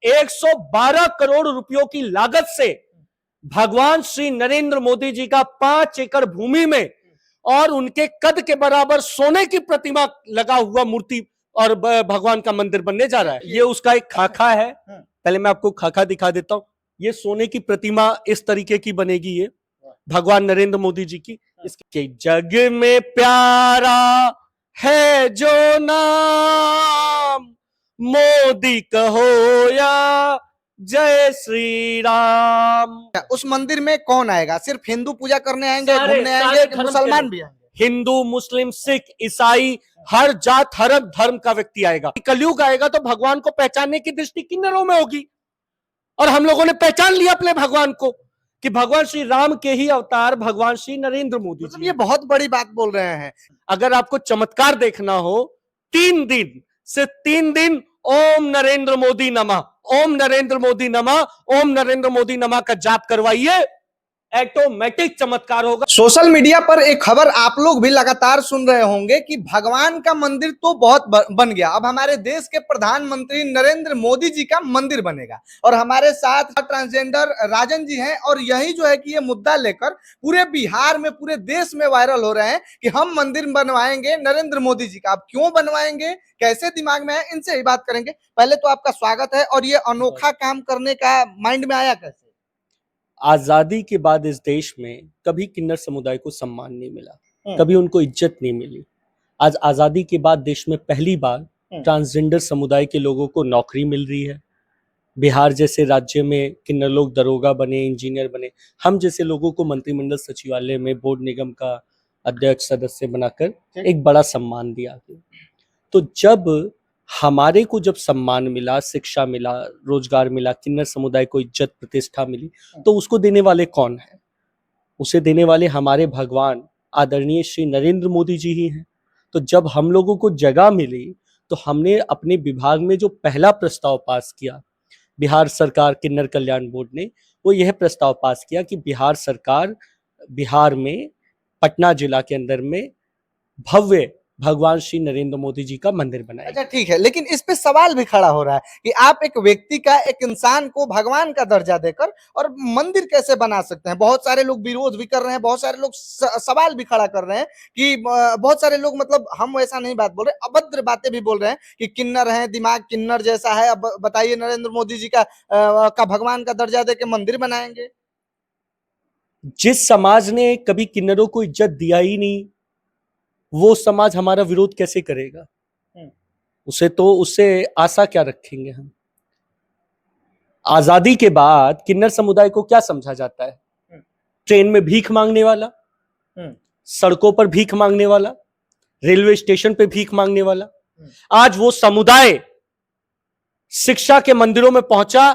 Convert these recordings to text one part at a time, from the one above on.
112 करोड़ रुपयों की लागत से भगवान श्री नरेंद्र मोदी जी का 5 एकड़ भूमि में और उनके कद के बराबर सोने की प्रतिमा लगा हुआ मूर्ति और भगवान का मंदिर बनने जा रहा है। ये उसका एक खाका है। पहले मैं आपको खाका दिखा देता हूं। ये सोने की प्रतिमा इस तरीके की बनेगी, ये भगवान नरेंद्र मोदी जी की। इसके जग में प्यारा है जो नाम, मोदी कहो या जय श्री राम। उस मंदिर में कौन आएगा? सिर्फ हिंदू पूजा करने आएंगे, घूमने आएंगे कि मुसलमान भी आएंगे? हिंदू, मुस्लिम, सिख, ईसाई, हर जात हर धर्म का व्यक्ति आएगा। कलयुग आएगा तो भगवान को पहचानने की दृष्टि किन्नरों में होगी, और हम लोगों ने पहचान लिया अपने भगवान को कि भगवान श्री राम के ही अवतार भगवान श्री नरेंद्र मोदी जी। ये बहुत बड़ी बात बोल रहे हैं। अगर आपको चमत्कार देखना हो, 3 दिन से 3 दिन ओम नरेंद्र मोदी नमः, ओम नरेंद्र मोदी नमः, ओम नरेंद्र मोदी नमः का जाप करवाइए, ऑटोमेटिक चमत्कार होगा। सोशल मीडिया पर एक खबर आप लोग भी लगातार सुन रहे होंगे कि भगवान का मंदिर तो बहुत बन गया, अब हमारे देश के प्रधानमंत्री नरेंद्र मोदी जी का मंदिर बनेगा। और हमारे साथ ट्रांसजेंडर राजन जी हैं, और यही जो है कि ये मुद्दा लेकर पूरे बिहार में, पूरे देश में वायरल हो रहे हैं कि हम मंदिर बनवाएंगे नरेंद्र मोदी जी का। अब क्यों बनवाएंगे, कैसे दिमाग में है, इनसे ही बात करेंगे। पहले तो आपका स्वागत है। और ये अनोखा काम करने का माइंड में आया कैसे? आजादी के बाद इस देश में कभी किन्नर समुदाय को सम्मान नहीं मिला, कभी उनको इज्जत नहीं मिली। आज आजादी के बाद देश में पहली बार ट्रांसजेंडर समुदाय के लोगों को नौकरी मिल रही है। बिहार जैसे राज्य में किन्नर लोग दरोगा बने, इंजीनियर बने। हम जैसे लोगों को मंत्रिमंडल सचिवालय में बोर्ड निगम का अध्यक्ष सदस्य बनाकर एक बड़ा सम्मान दिया गया। तो जब हमारे को जब सम्मान मिला, शिक्षा मिला, रोजगार मिला, किन्नर समुदाय को इज्जत प्रतिष्ठा मिली, तो उसको देने वाले कौन है? उसे देने वाले हमारे भगवान आदरणीय श्री नरेंद्र मोदी जी ही हैं। तो जब हम लोगों को जगह मिली तो हमने अपने विभाग में जो पहला प्रस्ताव पास किया, बिहार सरकार किन्नर कल्याण बोर्ड ने, वो यह प्रस्ताव पास किया कि बिहार सरकार बिहार में पटना जिला के अंदर में भव्य भगवान श्री नरेंद्र मोदी जी का मंदिर बनाया। अच्छा ठीक है, लेकिन इस पे सवाल भी खड़ा हो रहा है कि आप एक व्यक्ति का, एक इंसान को भगवान का दर्जा देकर और मंदिर कैसे बना सकते हैं? बहुत सारे लोग विरोध भी कर रहे हैं, बहुत सारे लोग सवाल भी खड़ा कर रहे हैं कि बहुत सारे लोग, मतलब हम ऐसा नहीं बात बोल रहे, अभद्र बातें भी बोल रहे हैं कि किन्नर है, दिमाग किन्नर जैसा है। अब बताइए, नरेंद्र मोदी जी का भगवान का दर्जा दे के मंदिर बनाएंगे? जिस समाज ने कभी किन्नरों को इज्जत दिया ही नहीं, वो समाज हमारा विरोध कैसे करेगा? उससे आशा क्या रखेंगे हम? आजादी के बाद किन्नर समुदाय को क्या समझा जाता है? ट्रेन में भीख मांगने वाला, सड़कों पर भीख मांगने वाला, रेलवे स्टेशन पे भीख मांगने वाला। आज वो समुदाय शिक्षा के मंदिरों में पहुंचा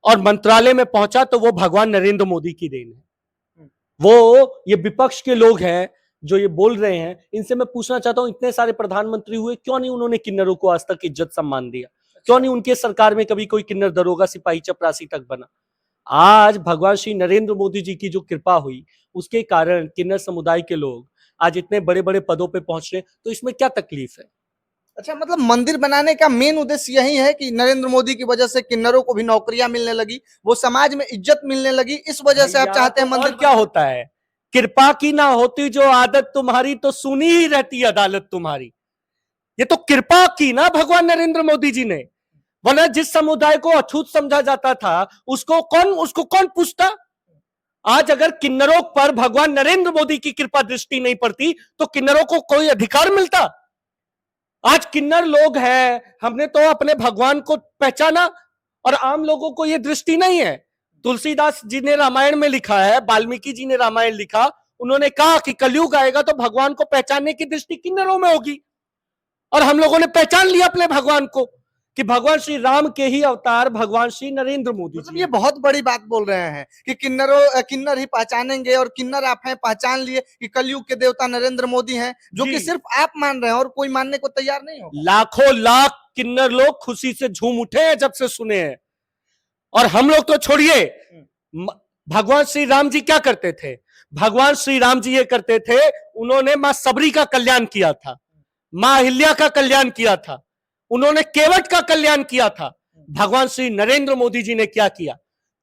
और मंत्रालय में पहुंचा तो वो भगवान नरेंद्र मोदी की देन है। वो ये विपक्ष के लोग हैं जो ये बोल रहे हैं, इनसे मैं पूछना चाहता हूं, इतने सारे प्रधानमंत्री हुए, क्यों नहीं उन्होंने किन्नरों को आज तक इज्जत सम्मान दिया? क्यों नहीं उनके सरकार में कभी कोई किन्नर दरोगा, सिपाही, चपरासी तक बना? आज भगवान श्री नरेंद्र मोदी जी की जो कृपा हुई, उसके कारण किन्नर समुदाय के लोग आज इतने बड़े बड़े पदों पे पहुंच रहे, तो इसमें क्या तकलीफ है? अच्छा, मतलब मंदिर बनाने का मेन उद्देश्य यही है कि नरेंद्र मोदी की वजह से किन्नरों को भी नौकरियां मिलने लगी, वो समाज में इज्जत मिलने लगी, इस वजह से आप चाहते हैं मंदिर। क्या होता है, कृपा की ना होती जो आदत तुम्हारी, तो सुनी ही रहती अदालत तुम्हारी। ये तो कृपा की ना भगवान नरेंद्र मोदी जी ने, वरना जिस समुदाय को अछूत समझा जाता था उसको कौन पूछता? आज अगर किन्नरों पर भगवान नरेंद्र मोदी की कृपा दृष्टि नहीं पड़ती तो किन्नरों को कोई अधिकार मिलता? आज किन्नर लोग हैं, हमने तो अपने भगवान को पहचाना, और आम लोगों को यह दृष्टि नहीं है। तुलसीदास जी ने रामायण में लिखा है, वाल्मीकि जी ने रामायण लिखा, उन्होंने कहा कि कलयुग आएगा तो भगवान को पहचानने की दृष्टि किन्नरों में होगी, और हम लोगों ने पहचान लिया अपने भगवान को कि भगवान श्री राम के ही अवतार भगवान श्री नरेंद्र मोदी जी। ये बहुत बड़ी बात बोल रहे हैं कि किन्नर ही पहचानेंगे, और किन्नर आप हैं, पहचान लिए कि कलयुग के देवता नरेंद्र मोदी हैं, जो कि सिर्फ आप मान रहे हैं और कोई मानने को तैयार नहीं हो। लाखों लाख किन्नर लोग खुशी से झूम उठे हैं जब से सुने हैं। और हम लोग तो छोड़िए, भगवान श्री राम जी क्या करते थे? भगवान श्री राम जी ये करते थे, उन्होंने मां सबरी का कल्याण किया था, मां अहिल्या का कल्याण किया था, उन्होंने केवट का कल्याण किया था। भगवान श्री नरेंद्र मोदी जी ने क्या किया?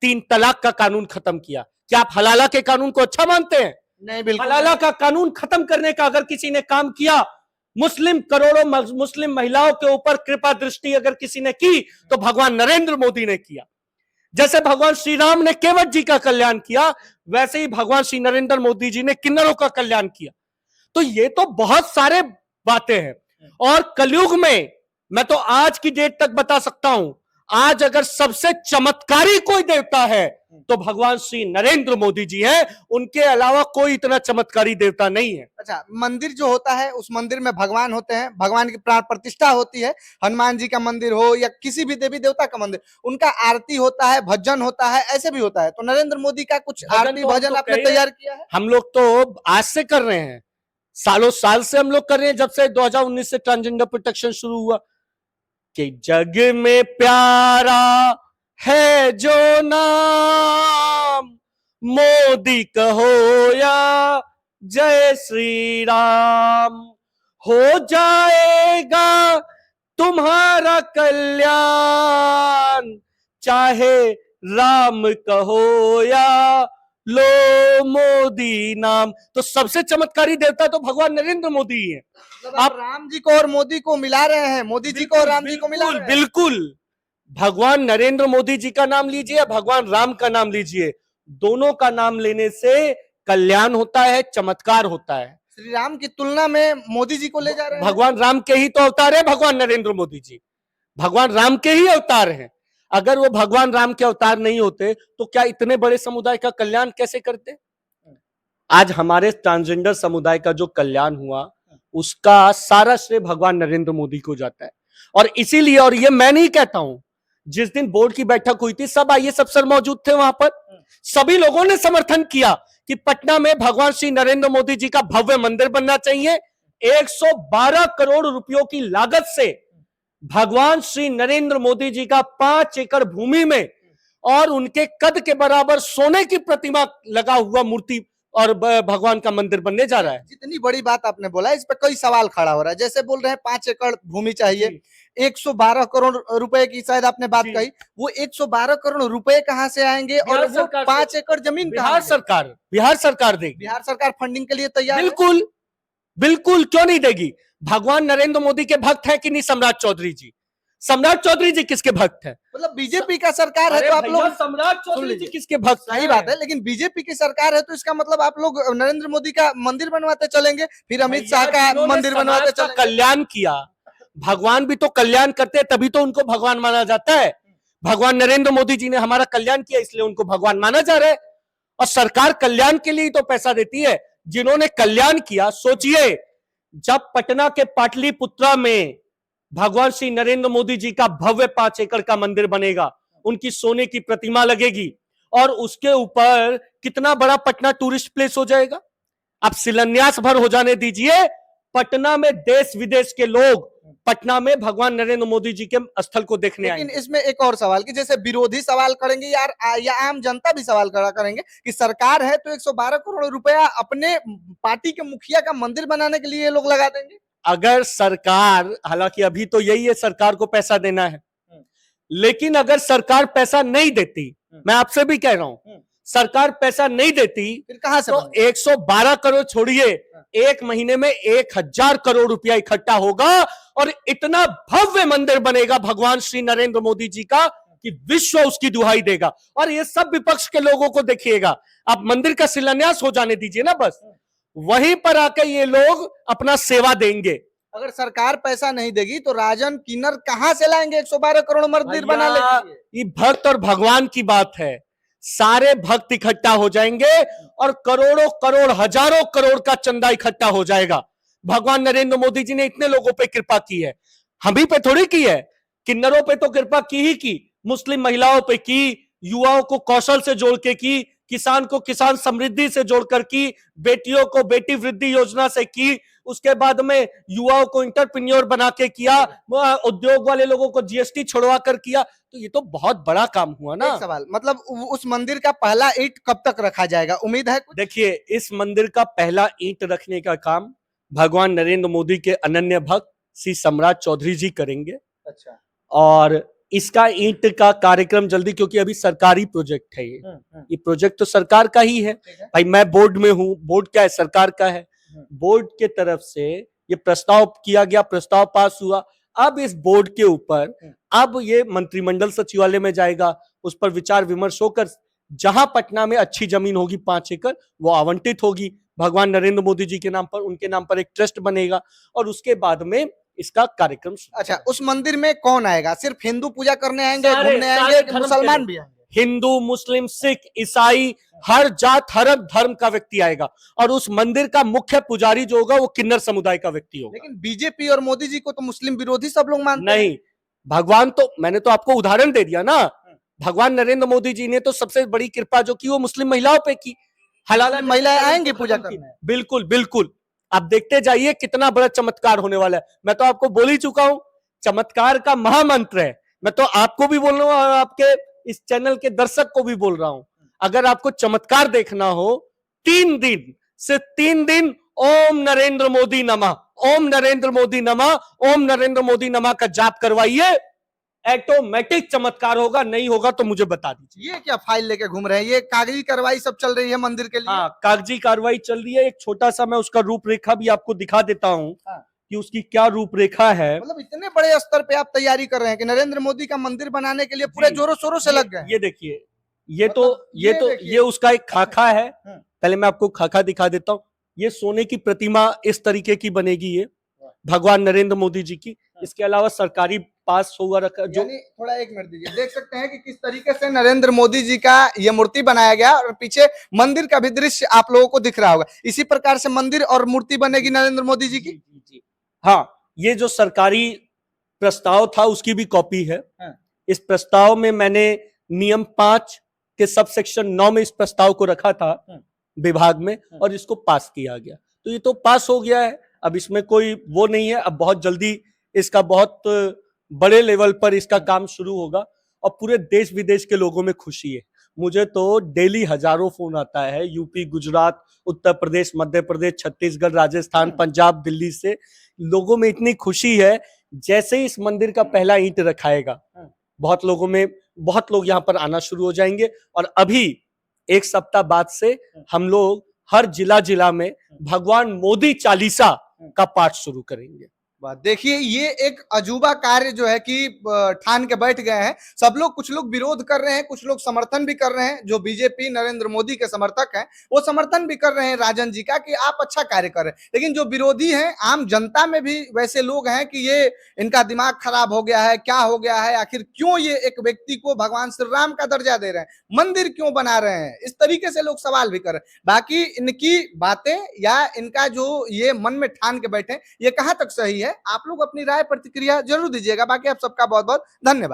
3 तलाक का कानून खत्म किया। क्या आप हलाला के कानून को अच्छा मानते हैं? नहीं, बिल्कुल हलाला का कानून खत्म करने का अगर किसी ने काम किया, करोड़ों मुस्लिम महिलाओं के ऊपर कृपा दृष्टि अगर किसी ने की, तो भगवान नरेंद्र मोदी ने किया। जैसे भगवान श्री राम ने केवट जी का कल्याण किया, वैसे ही भगवान श्री नरेंद्र मोदी जी ने किन्नरों का कल्याण किया। तो ये तो बहुत सारे बातें हैं। और कलयुग में मैं तो आज की डेट तक बता सकता हूं, आज अगर सबसे चमत्कारी कोई देवता है तो भगवान श्री नरेंद्र मोदी जी हैं। उनके अलावा कोई इतना चमत्कारी देवता नहीं है। अच्छा, मंदिर जो होता है उस मंदिर में भगवान होते हैं, भगवान की प्राण प्रतिष्ठा होती है। हनुमान जी का मंदिर हो या किसी भी देवी देवता का मंदिर, उनका आरती होता है, भजन होता है, ऐसे भी होता है। तो नरेंद्र मोदी का कुछ आरती तो भजन आपने तैयार किया है? हम लोग तो आज से कर रहे हैं, सालों साल से हम लोग कर रहे हैं, जब से 2019 से ट्रांसजेंडर प्रोटेक्शन शुरू हुआ। कि जग में प्यारा है जो नाम, मोदी कहो या जय श्री राम, हो जाएगा तुम्हारा कल्याण, चाहे राम कहो या लो मोदी नाम। तो सबसे चमत्कारी देवता तो भगवान नरेंद्र मोदी ही है। आप राम जी को और मोदी को मिला रहे हैं, मोदी जी को और राम जी को मिला रहे हैं। बिल्कुल, भगवान नरेंद्र मोदी जी का नाम लीजिए, भगवान राम का नाम लीजिए, दोनों का नाम लेने से कल्याण होता है, चमत्कार होता है। श्री राम की तुलना में मोदी जी को ले जा रहे हैं। भगवान राम के ही तो अवतार है भगवान नरेंद्र मोदी जी, भगवान राम के ही अवतार हैं। अगर वो भगवान राम के अवतार नहीं होते तो क्या इतने बड़े समुदाय का कल्याण कैसे करते? आज हमारे ट्रांसजेंडर समुदाय का जो कल्याण हुआ, उसका सारा श्रेय भगवान नरेंद्र मोदी को जाता है। और इसीलिए, और ये मैं नहीं कहता हूं, जिस दिन बोर्ड की बैठक हुई थी, सब आईएएस अफसर मौजूद थे वहां पर, सभी लोगों ने समर्थन किया कि पटना में भगवान श्री नरेंद्र मोदी जी का भव्य मंदिर बनना चाहिए। 112 करोड़ रुपयों की लागत से भगवान श्री नरेंद्र मोदी जी का 5 एकड़ भूमि में और उनके कद के बराबर सोने की प्रतिमा लगा हुआ मूर्ति और भगवान का मंदिर बनने जा रहा है। जितनी बड़ी बात आपने बोला, इस पर कई सवाल खड़ा हो रहा है। जैसे बोल रहे हैं 5 एकड़ भूमि चाहिए, 112 करोड़ रुपए की शायद आपने बात कही, वो 112 करोड़ रुपए कहां से आएंगे और वो 5 एकड़ जमीन बिहार सरकार देगी। बिहार सरकार फंडिंग के लिए तैयार है? बिल्कुल बिल्कुल, क्यों नहीं देगी? भगवान नरेंद्र मोदी के भक्त हैं कि नहीं सम्राट चौधरी जी? सम्राट चौधरी जी किसके भक्त हैं? मतलब बीजेपी का सरकार है तो आप लोग, सम्राट चौधरी जी किसके भक्त? सही बात है, लेकिन बीजेपी की सरकार है तो इसका मतलब आप लोग नरेंद्र मोदी का मंदिर बनवाते चलेंगे, फिर अमित शाह का मंदिर बनवाते चलेंगे। कल्याण किया, भगवान भी तो कल्याण करते हैं, तभी तो उनको भगवान माना जाता है। भगवान नरेंद्र मोदी जी ने हमारा कल्याण किया, इसलिए उनको भगवान माना जा रहा है। और सरकार कल्याण के लिए तो पैसा देती है। जिन्होंने कल्याण किया, सोचिए, जब पटना के पाटलिपुत्रा में भगवान श्री नरेंद्र मोदी जी का भव्य 5 एकड़ का मंदिर बनेगा, उनकी सोने की प्रतिमा लगेगी और उसके ऊपर कितना बड़ा पटना टूरिस्ट प्लेस हो जाएगा। आप शिलान्यास भर हो जाने दीजिए, पटना में देश विदेश के लोग पटना में भगवान नरेंद्र मोदी जी के स्थल को देखने आएंगे। लेकिन इसमें एक और सवाल कि जैसे विरोधी सवाल करेंगे यार, या आम जनता भी सवाल खड़ा करेंगे कि सरकार है तो 112 करोड़ रुपया अपने पार्टी के मुखिया का मंदिर बनाने के लिए ये लोग लगा देंगे। अगर सरकार, हालांकि अभी तो यही है, सरकार को पैसा देना है, लेकिन अगर सरकार पैसा नहीं देती, मैं आपसे भी कह रहा हूं, सरकार पैसा नहीं देती, फिर कहां से? तो 112 करोड़ छोड़िए, एक महीने में 1000 करोड़ रुपया इकट्ठा होगा और इतना भव्य मंदिर बनेगा भगवान श्री नरेंद्र मोदी जी का कि विश्व उसकी दुहाई देगा। और ये सब विपक्ष के लोगों को देखिएगा, आप मंदिर का शिलान्यास हो जाने दीजिए ना, बस वहीं पर आकर ये लोग अपना सेवा देंगे। अगर सरकार पैसा नहीं देगी तो राजन किन्नर कहां से लाएंगे 112 करोड़ मंदिर बना लेंगे? ये भक्त और भगवान की बात है, सारे भक्त इकट्ठा हो जाएंगे और करोड़ों करोड़, हजारों करोड़ का चंदा इकट्ठा हो जाएगा। भगवान नरेंद्र मोदी जी ने इतने लोगों पे कृपा की है, हम ही पे थोड़ी की है, किन्नरों पे तो कृपा की ही की, मुस्लिम महिलाओं पे की, युवाओं को कौशल से जोड़ के की, किसान को किसान समृद्धि से जोड़कर की, बेटियों को बेटी वृद्धि योजना से की, उसके बाद में युवाओं को इंटरप्रेन्योर बना के किया, उद्योग वाले लोगों को जीएसटी छोड़वा कर किया। तो ये तो बहुत बड़ा काम हुआ ना। एक सवाल, मतलब उस मंदिर का पहला ईंट कब तक रखा जाएगा, उम्मीद है कुछ? देखिए, इस मंदिर का पहला ईंट रखने का काम भगवान नरेंद्र मोदी के अनन्य भक्त श्री सम्राट चौधरी जी करेंगे। अच्छा। और इसका ईंट का कार्यक्रम जल्दी, क्योंकि अभी सरकारी प्रोजेक्ट है ये प्रोजेक्ट तो सरकार का ही है भाई। मैं बोर्ड में हूँ, बोर्ड क्या है, सरकार का है। बोर्ड के तरफ से ये प्रस्ताव किया गया, प्रस्ताव पास हुआ। अब इस बोर्ड के ऊपर अब ये मंत्रिमंडल सचिवालय में जाएगा, उस पर विचार विमर्श होकर जहां पटना में अच्छी जमीन होगी 5 एकड़ वो आवंटित होगी भगवान नरेंद्र मोदी जी के नाम पर, उनके नाम पर एक ट्रस्ट बनेगा और उसके बाद में इसका कार्यक्रम। अच्छा, उस मंदिर में कौन आएगा? सिर्फ हिंदू पूजा करने आएंगे, सारे घूमने आएंगे, कि मुसलमान भी आएंगे? हिंदू, मुस्लिम, सिख, ईसाई, हर जात हर धर्म का व्यक्ति आएगा और उस मंदिर का मुख्य पुजारी जो होगा वो किन्नर समुदाय का व्यक्ति होगा। लेकिन बीजेपी और मोदी जी को तो मुस्लिम विरोधी सब लोग मानते हैं। नहीं, भगवान तो मैंने तो आपको उदाहरण दे दिया ना, भगवान नरेंद्र मोदी जी ने तो सबसे बड़ी कृपा जो की वो मुस्लिम महिलाओं पे की। हलाला महिलाएं आएंगी पूजा करने। बिल्कुल बिल्कुल, आप देखते जाइए कितना बड़ा चमत्कार होने वाला है। मैं तो आपको बोल ही चुका हूं, चमत्कार का महामंत्र है। मैं तो आपको भी बोल रहा हूं और आपके इस चैनल के दर्शक को भी बोल रहा हूं, अगर आपको चमत्कार देखना हो 3 दिन, सिर्फ 3 दिन ओम नरेंद्र मोदी नमः, ओम नरेंद्र मोदी नमः, ओम नरेंद्र मोदी नमः का जाप करवाइए, ऑटोमेटिक चमत्कार होगा। नहीं होगा तो मुझे बता दीजिए। ये क्या फाइल लेके घूम रहे हैं? ये कागजी कार्रवाई सब चल रही है मंदिर के लिए? हाँ, कागजी कार्रवाई चल रही है। एक छोटा सा मैं उसका रूपरेखा भी आपको दिखा देता हूँ कि उसकी क्या रूपरेखा है। मतलब इतने बड़े स्तर पे आप तैयारी कर रहे हैं कि नरेंद्र मोदी का मंदिर बनाने के लिए पूरे जोरों शोरों से लग गए। ये देखिए, ये उसका एक खाका है। पहले मैं आपको खाका दिखा देता हूँ। ये सोने की प्रतिमा इस तरीके की बनेगी, ये भगवान नरेंद्र मोदी जी की। इसके अलावा सरकारी पास हुआ रखा जो, थोड़ा 1 मिनट दीजिए। देख सकते हैं कि किस तरीके से नरेंद्र मोदी जी का ये मूर्ति बनाया गया और पीछे मंदिर का भी दृश्य आप लोगों को दिख रहा होगा। इसी प्रकार से मंदिर और मूर्ति बनेगी नरेंद्र मोदी जी की। हाँ, ये जो सरकारी प्रस्ताव था उसकी भी कॉपी है। इस प्रस्ताव में मैंने नियम 5 के सब सेक्शन 9 में इस प्रस्ताव को रखा था विभाग में और इसको पास किया गया। तो ये तो पास हो गया है, अब इसमें कोई वो नहीं है। अब बहुत जल्दी इसका बहुत बड़े लेवल पर इसका काम शुरू होगा और पूरे देश विदेश के लोगों में खुशी है। मुझे तो डेली हजारों फोन आता है, यूपी, गुजरात, उत्तर प्रदेश, मध्य प्रदेश, छत्तीसगढ़, राजस्थान, पंजाब, दिल्ली से। लोगों में इतनी खुशी है, जैसे ही इस मंदिर का पहला ईंट रखाएगा बहुत लोग यहाँ पर आना शुरू हो जाएंगे और अभी 1 सप्ताह बाद से हम लोग हर जिला में भगवान मोदी चालीसा का पाठ शुरू करेंगे। देखिए, ये एक अजूबा कार्य जो है कि ठान के बैठ गए हैं सब लोग। कुछ लोग विरोध कर रहे हैं, कुछ लोग समर्थन भी कर रहे हैं। जो बीजेपी नरेंद्र मोदी के समर्थक हैं वो समर्थन भी कर रहे हैं राजन जी का कि आप अच्छा कार्य कर रहे हैं। लेकिन जो विरोधी हैं, आम जनता में भी वैसे लोग हैं कि ये इनका दिमाग खराब हो गया है, क्या हो गया है, आखिर क्यों ये एक व्यक्ति को भगवान श्री राम का दर्जा दे रहे हैं, मंदिर क्यों बना रहे हैं, इस तरीके से लोग सवाल भी कर रहे हैं। बाकी इनकी बातें या इनका जो ये मन में ठान के बैठे ये कहां तक सही है, आप लोग अपनी राय प्रतिक्रिया जरूर दीजिएगा। बाकी आप सबका बहुत बहुत धन्यवाद।